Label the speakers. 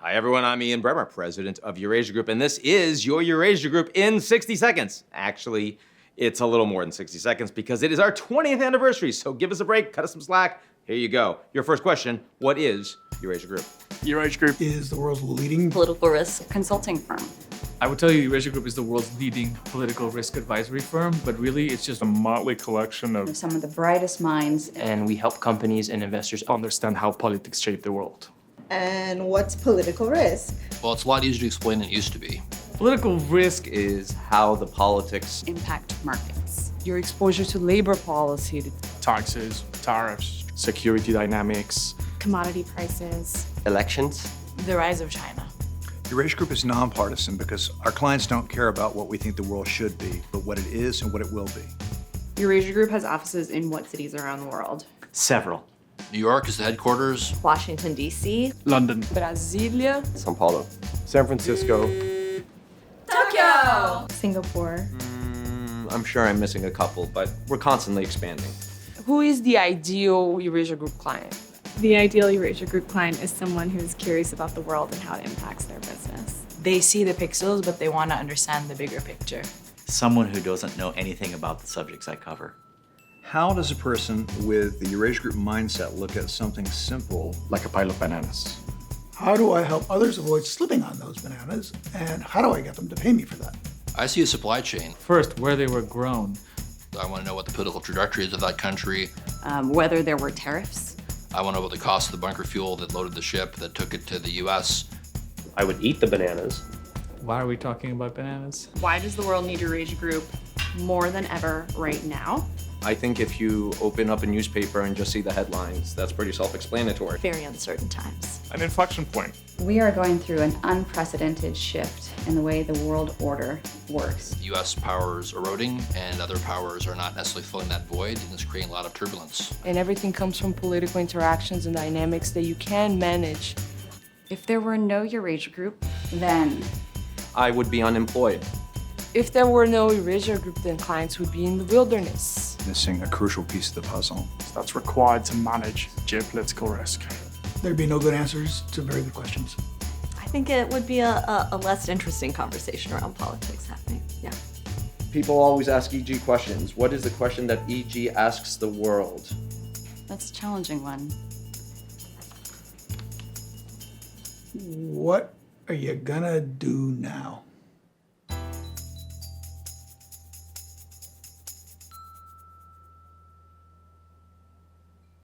Speaker 1: Hi, everyone. I'm Ian Bremer, president of Eurasia Group, and this is your Eurasia Group in 60 seconds. Actually, it's a little more than 60 seconds because it is our 20th anniversary, so give us a break, cut us some slack. Here you go. Your first question, what is Eurasia Group?
Speaker 2: Eurasia Group
Speaker 3: is the world's leading
Speaker 4: political risk consulting firm.
Speaker 2: I would tell you Eurasia Group is the world's leading political risk advisory firm, but really it's just a motley collection of
Speaker 4: Some of the brightest minds.
Speaker 5: And we help companies and investors
Speaker 2: understand how politics shape the world.
Speaker 6: And what's political risk?
Speaker 7: Well, it's a lot easier to explain than it used to be.
Speaker 5: political risk is how the politics
Speaker 4: Impact markets.
Speaker 8: Your exposure to labor policy,
Speaker 2: Taxes, tariffs, security dynamics,
Speaker 9: commodity prices,
Speaker 5: elections.
Speaker 9: the rise of China.
Speaker 3: Eurasia Group is nonpartisan because our clients don't care about what we think the world should be, but what it is and what it will be.
Speaker 10: Eurasia Group has offices in what cities around the world?
Speaker 5: Several.
Speaker 7: New York is the headquarters.
Speaker 9: Washington, D.C.
Speaker 2: London,
Speaker 8: Brasília,
Speaker 5: São Paulo. San Francisco.
Speaker 9: Tokyo!
Speaker 10: Singapore.
Speaker 5: I'm sure I'm missing a couple, but we're constantly expanding.
Speaker 8: Who is the ideal Eurasia Group client?
Speaker 10: The ideal Eurasia Group client is someone who's curious about the world and how it impacts their business.
Speaker 9: They see the pixels, but they want to understand the bigger picture.
Speaker 11: Someone who doesn't know anything about the subjects I cover.
Speaker 3: How does a person with the Eurasia Group mindset look at something simple?
Speaker 2: like a pile of bananas.
Speaker 3: How do I help others avoid slipping on those bananas? And how do I get them to pay me for that?
Speaker 7: I see a supply chain.
Speaker 2: First, where they were grown.
Speaker 7: I want to know what the political trajectory is of that country.
Speaker 4: Whether there were tariffs.
Speaker 7: I want to know what the cost of the bunker fuel that loaded the ship that took it to the U.S.
Speaker 5: I would eat the bananas.
Speaker 2: Why are we talking about bananas?
Speaker 10: Why does the world need Eurasia Group more than ever right now?
Speaker 5: I think if you open up a newspaper and just see the headlines, that's pretty self-explanatory.
Speaker 9: Very uncertain times.
Speaker 2: An inflection point.
Speaker 4: We are going through an unprecedented shift in the way the world order works.
Speaker 7: U.S. power is eroding, and other powers are not necessarily filling that void, and it's creating a lot of turbulence.
Speaker 8: And everything comes from political interactions and dynamics that you can manage.
Speaker 4: If there were no Eurasia Group, then
Speaker 5: I would be unemployed.
Speaker 8: If there were no Eurasia Group, then clients would be in the wilderness.
Speaker 3: Missing a crucial piece of the puzzle.
Speaker 2: That's required to manage geopolitical risk.
Speaker 3: There'd be no good answers to very good questions.
Speaker 9: I think it would be a less interesting conversation around politics happening. Yeah.
Speaker 5: People always ask EG questions. What is the question that EG asks the world?
Speaker 4: that's a challenging one.
Speaker 3: What are you gonna do now?